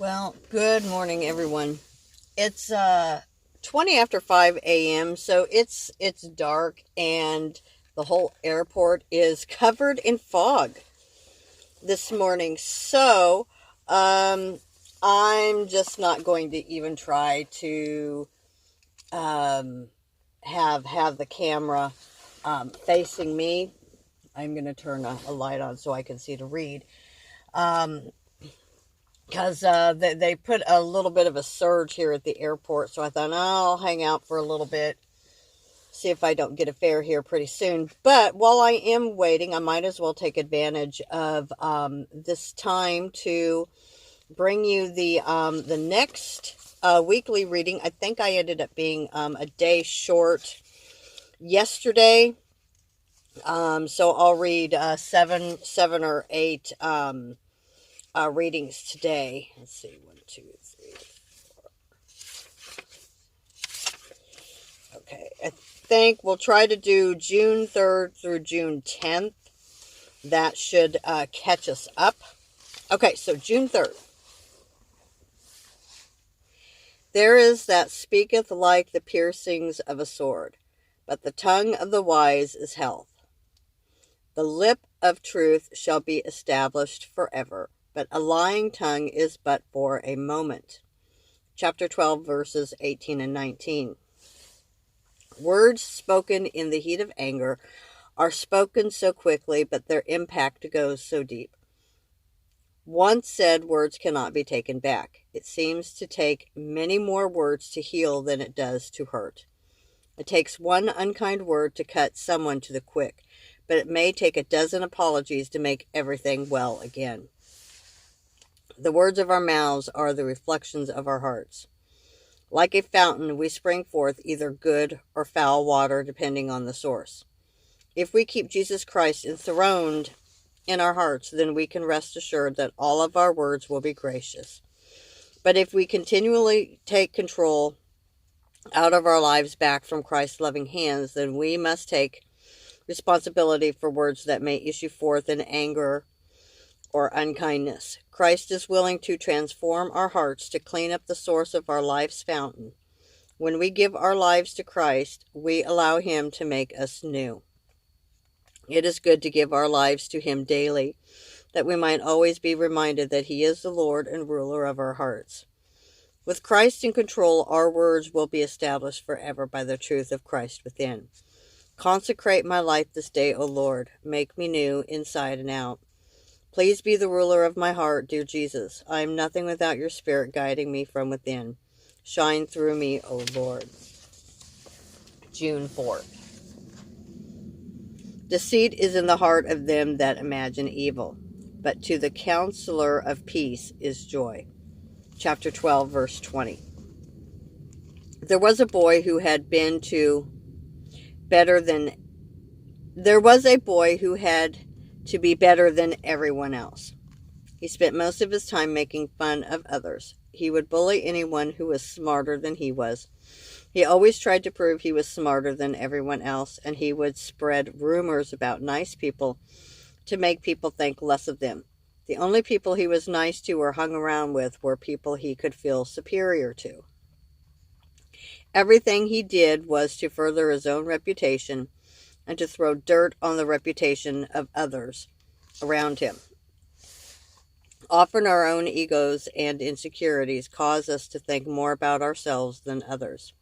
Well, good morning, everyone. It's 20 after 5 a.m., so it's dark and the whole airport is covered in fog this morning. So, um, I'm just not going to even try to um, have the camera facing me. I'm going to turn a light on so I can see to read. Um, because they put a little bit of a surge here at the airport. So I thought, I'll hang out for a little bit, see if I don't get a fare here pretty soon. But while I am waiting, I might as well take advantage of this time to bring you the next weekly reading. I think I ended up being a day short yesterday. So I'll read seven or eight readings today. Let's see, 1, 2, 3. Okay, I think we'll try to do June 3rd through June 10th. That should catch us up. Okay, so June 3rd. There is that speaketh like the piercings of a sword, but the tongue of the wise is health. The lip of truth shall be established forever, but a lying tongue is but for a moment. Chapter 12, verses 18 and 19. Words spoken in the heat of anger are spoken so quickly, but their impact goes so deep. Once said words cannot be taken back. It seems to take many more words to heal than it does to hurt. It takes one unkind word to cut someone to the quick, but it may take a dozen apologies to make everything well again. The words of our mouths are the reflections of our hearts. Like a fountain, we spring forth either good or foul water, depending on the source. If we keep Jesus Christ enthroned in our hearts, then we can rest assured that all of our words will be gracious. But if we continually take control out of our lives back from Christ's loving hands, then we must take responsibility for words that may issue forth in anger or unkindness. Christ is willing to transform our hearts to clean up the source of our life's fountain. When we give our lives to Christ, we allow Him to make us new. It is good to give our lives to Him daily, that we might always be reminded that He is the Lord and ruler of our hearts. With Christ in control, our words will be established forever by the truth of Christ within. Consecrate my life this day, O Lord. Make me new inside and out. Please be the ruler of my heart, dear Jesus. I am nothing without your Spirit guiding me from within. Shine through me, O Lord. June 4th. Deceit is in the heart of them that imagine evil, but to the counselor of peace is joy. Chapter 12, verse 20. There was a boy who had to be better than everyone else. He spent most of his time making fun of others. He would bully anyone who was smarter than he was. He always tried to prove he was smarter than everyone else, and he would spread rumors about nice people to make people think less of them. The only people he was nice to or hung around with were people he could feel superior to. Everything he did was to further his own reputation and to throw dirt on the reputation of others around him. Often our own egos and insecurities cause us to think more about ourselves than others.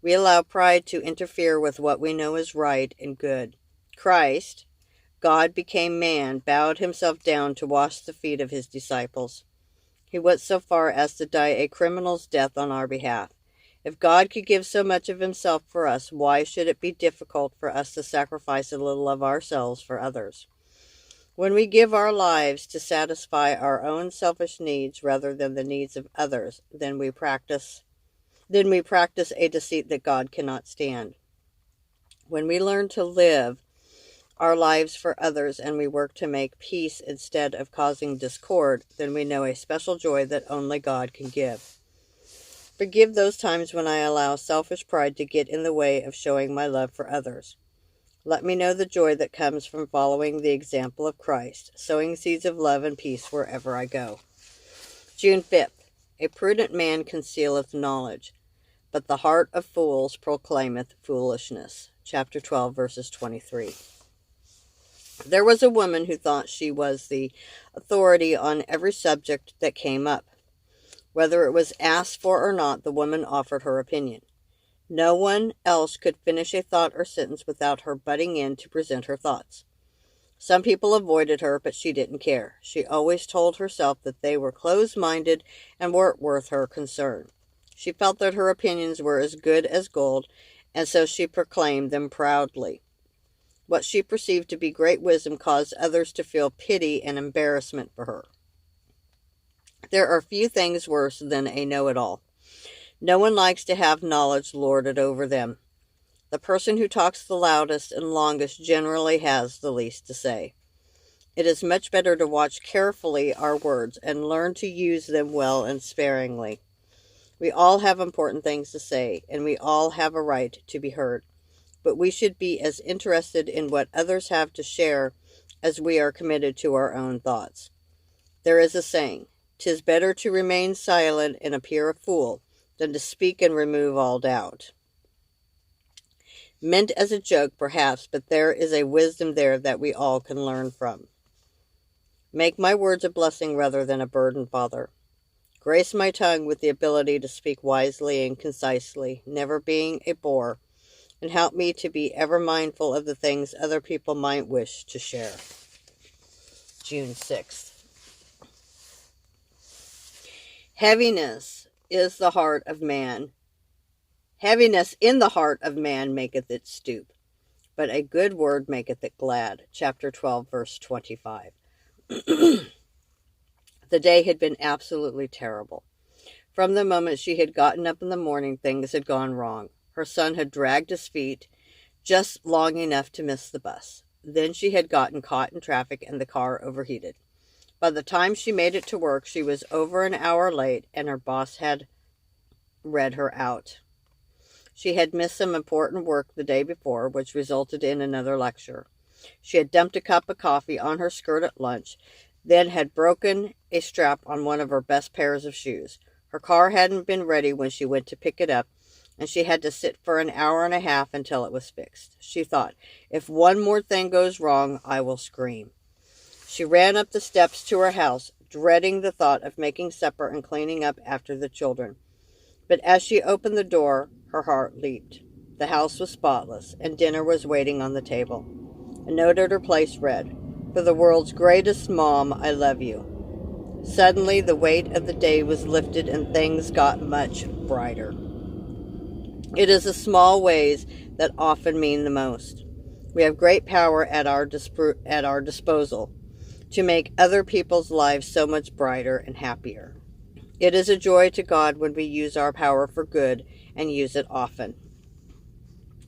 We allow pride to interfere with what we know is right and good. Christ, God became man, bowed himself down to wash the feet of his disciples. He went so far as to die a criminal's death on our behalf. If God could give so much of himself for us, why should it be difficult for us to sacrifice a little of ourselves for others? When we give our lives to satisfy our own selfish needs rather than the needs of others, then we practice a deceit that God cannot stand. When we learn to live our lives for others and we work to make peace instead of causing discord, then we know a special joy that only God can give. Forgive those times when I allow selfish pride to get in the way of showing my love for others. Let me know the joy that comes from following the example of Christ, sowing seeds of love and peace wherever I go. June 5th. A prudent man concealeth knowledge, but the heart of fools proclaimeth foolishness. Chapter 12, verses 23. There was a woman who thought she was the authority on every subject that came up. Whether it was asked for or not, the woman offered her opinion. No one else could finish a thought or sentence without her butting in to present her thoughts. Some people avoided her, but she didn't care. She always told herself that they were closed-minded and weren't worth her concern. She felt that her opinions were as good as gold, and so she proclaimed them proudly. What she perceived to be great wisdom caused others to feel pity and embarrassment for her. There are few things worse than a know-it-all. No one likes to have knowledge lorded over them. The person who talks the loudest and longest generally has the least to say. It is much better to watch carefully our words and learn to use them well and sparingly. We all have important things to say, and we all have a right to be heard. But we should be as interested in what others have to share as we are committed to our own thoughts. There is a saying, "'Tis better to remain silent and appear a fool than to speak and remove all doubt." Meant as a joke, perhaps, but there is a wisdom there that we all can learn from. Make my words a blessing rather than a burden, Father. Grace my tongue with the ability to speak wisely and concisely, never being a bore, and help me to be ever mindful of the things other people might wish to share. June 6th. Heaviness is the heart of man. Heaviness in the heart of man maketh it stoop, but a good word maketh it glad. Chapter 12, verse 25. The day had been absolutely terrible. From the moment she had gotten up in the morning, things had gone wrong. Her son had dragged his feet just long enough to miss the bus. Then she had gotten caught in traffic and the car overheated. By the time she made it to work, she was over an hour late, and her boss had read her out. She had missed some important work the day before, which resulted in another lecture. She had dumped a cup of coffee on her skirt at lunch, then had broken a strap on one of her best pairs of shoes. Her car hadn't been ready when she went to pick it up, and she had to sit for an hour and a half until it was fixed. She thought, if one more thing goes wrong, I will scream. She ran up the steps to her house, dreading the thought of making supper and cleaning up after the children. But as she opened the door, her heart leaped. The house was spotless, and dinner was waiting on the table. A note at her place read, "For the world's greatest mom, I love you." Suddenly, the weight of the day was lifted, and things got much brighter. It is the small ways that often mean the most. We have great power at our disposal to make other people's lives so much brighter and happier. It is a joy to God when we use our power for good and use it often.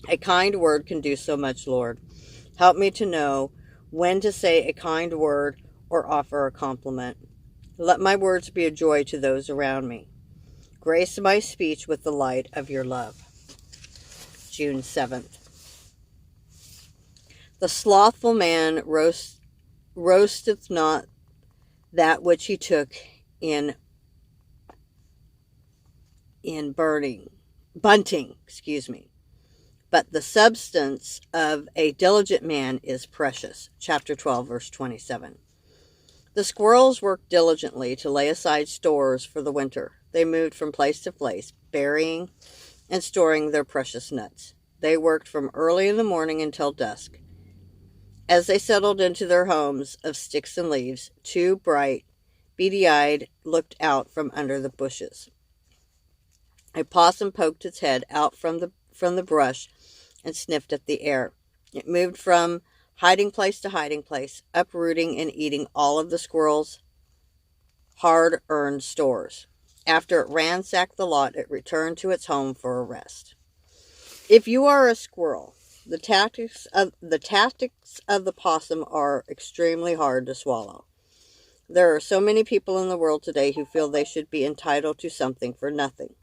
A kind word can do so much, Lord. Help me to know when to say a kind word or offer a compliment. Let my words be a joy to those around me. Grace my speech with the light of your love. June 7th. The slothful man roasteth not that which he took in bunting, but the substance of a diligent man is precious. Chapter 12, verse 27. The squirrels worked diligently to lay aside stores for the winter. They moved from place to place, burying and storing their precious nuts. They worked from early in the morning until dusk. As they settled into their homes of sticks and leaves, two bright, beady-eyed looked out from under the bushes. A possum poked its head out from the brush and sniffed at the air. It moved from hiding place to hiding place, uprooting and eating all of the squirrel's hard-earned stores. After it ransacked the lot, it returned to its home for a rest. If you are a squirrel, the tactics of the possum are extremely hard to swallow. There are so many people in the world today who feel they should be entitled to something for nothing.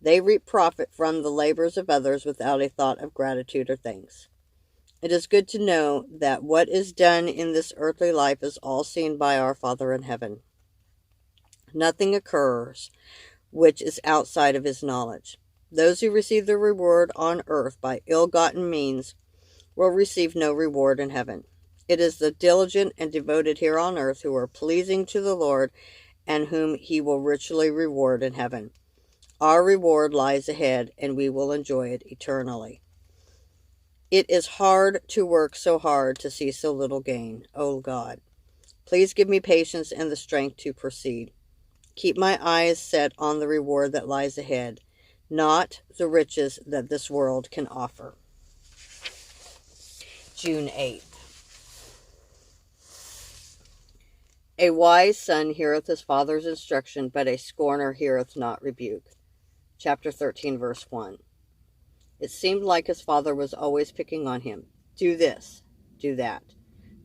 They reap profit from the labors of others without a thought of gratitude or thanks. It is good to know that what is done in this earthly life is all seen by our Father in heaven. Nothing occurs which is outside of his knowledge. Those who receive their reward on earth by ill-gotten means will receive no reward in heaven. It is the diligent and devoted here on earth who are pleasing to the Lord and whom he will richly reward in heaven. Our reward lies ahead, and we will enjoy it eternally. It is hard to work so hard to see so little gain. O God, please give me patience and the strength to proceed. Keep my eyes set on the reward that lies ahead, not the riches that this world can offer. June 8th. A wise son heareth his father's instruction, but a scorner heareth not rebuke. Chapter 13, verse 1. It seemed like his father was always picking on him. Do this, do that.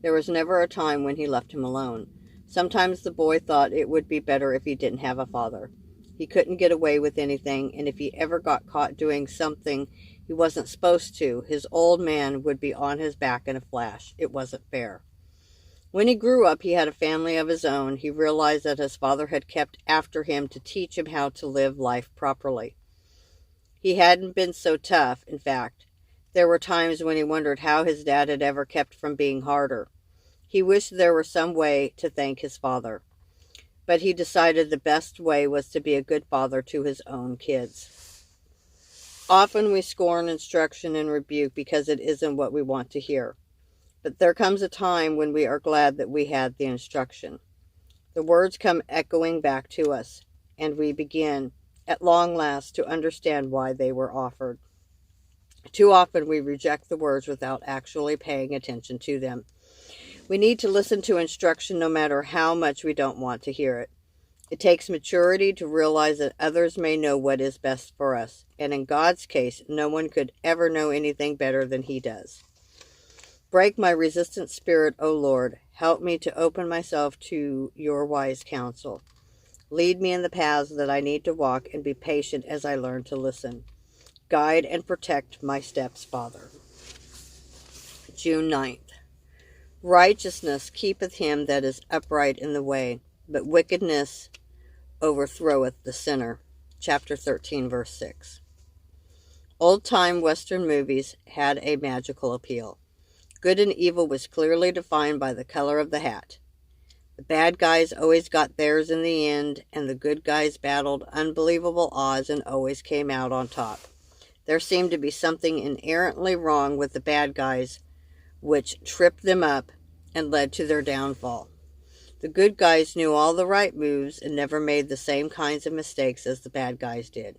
There was never a time when he left him alone. Sometimes the boy thought it would be better if he didn't have a father. He couldn't get away with anything, and if he ever got caught doing something he wasn't supposed to, his old man would be on his back in a flash. It wasn't fair. When he grew up, he had a family of his own. He realized that his father had kept after him to teach him how to live life properly. He hadn't been so tough. In fact, there were times when he wondered how his dad had ever kept from being harder. He wished there were some way to thank his father, but he decided the best way was to be a good father to his own kids. Often we scorn instruction and rebuke because it isn't what we want to hear. But there comes a time when we are glad that we had the instruction. The words come echoing back to us, and we begin, at long last, to understand why they were offered. Too often we reject the words without actually paying attention to them. We need to listen to instruction no matter how much we don't want to hear it. It takes maturity to realize that others may know what is best for us, and in God's case, no one could ever know anything better than He does. Break my resistant spirit, O Lord. Help me to open myself to your wise counsel. Lead me in the paths that I need to walk, and be patient as I learn to listen. Guide and protect my steps, Father. June 9th. Righteousness keepeth him that is upright in the way, but wickedness overthroweth the sinner. Chapter 13, verse 6. Old-time Western movies had a magical appeal. Good and evil was clearly defined by the color of the hat. The bad guys always got theirs in the end, and the good guys battled unbelievable odds and always came out on top. There seemed to be something inherently wrong with the bad guys, which tripped them up and led to their downfall. The good guys knew all the right moves and never made the same kinds of mistakes as the bad guys did.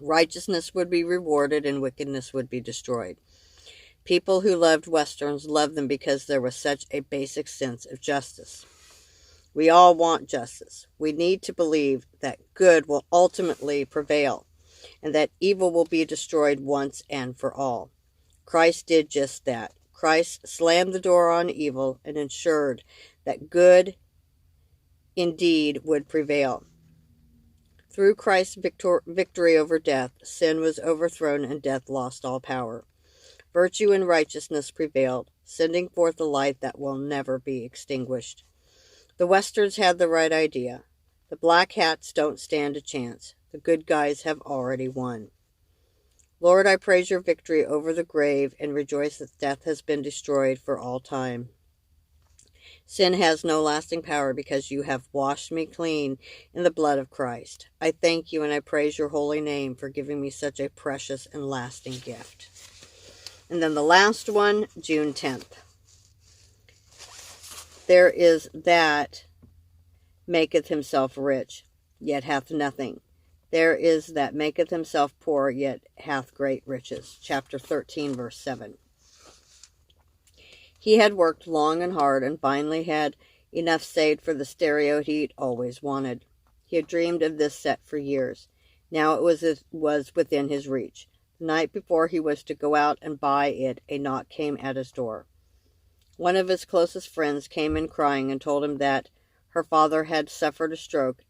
Righteousness would be rewarded and wickedness would be destroyed. People who loved Westerns loved them because there was such a basic sense of justice. We all want justice. We need to believe that good will ultimately prevail and that evil will be destroyed once and for all. Christ did just that. Christ slammed the door on evil and ensured that good indeed would prevail. Through Christ's victory over death, sin was overthrown and death lost all power. Virtue and righteousness prevailed, sending forth a light that will never be extinguished. The Westerns had the right idea. The black hats don't stand a chance. The good guys have already won. Lord, I praise your victory over the grave and rejoice that death has been destroyed for all time. Sin has no lasting power because you have washed me clean in the blood of Christ. I thank you and I praise your holy name for giving me such a precious and lasting gift. And then the last one, June 10th. There is that maketh himself rich, yet hath nothing. There is that maketh himself poor, yet hath great riches. Chapter 13, verse 7. He had worked long and hard and finally had enough saved for the stereo he'd always wanted. He had dreamed of this set for years. Now it was within his reach. The night before he was to go out and buy it, a knock came at his door. One of his closest friends came in crying and told him that her father had suffered a stroke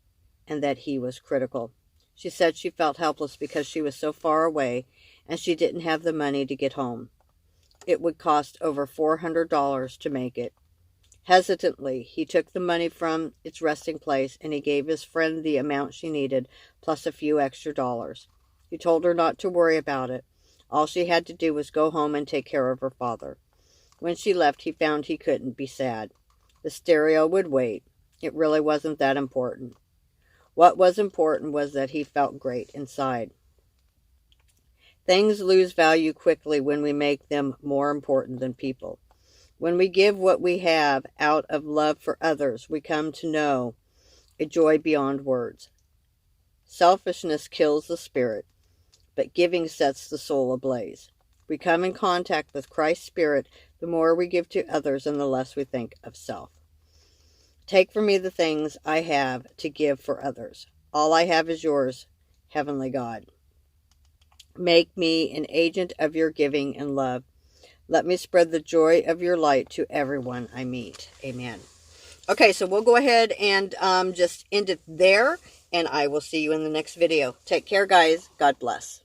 and that he was critical. She said she felt helpless because she was so far away and she didn't have the money to get home. It would cost over $400 to make it. Hesitantly, he took the money from its resting place, and he gave his friend the amount she needed, plus a few extra dollars. He told her not to worry about it. All she had to do was go home and take care of her father. When she left, he found he couldn't be sad. The stereo would wait. It really wasn't that important. What was important was that he felt great inside. Things lose value quickly when we make them more important than people. When we give what we have out of love for others, we come to know a joy beyond words. Selfishness kills the spirit, but giving sets the soul ablaze. We come in contact with Christ's Spirit the more we give to others and the less we think of self. Take from me the things I have to give for others. All I have is yours, Heavenly God. Make me an agent of your giving and love. Let me spread the joy of your light to everyone I meet. Amen. Okay, so we'll go ahead and just end it there, and I will see you in the next video. Take care, guys. God bless.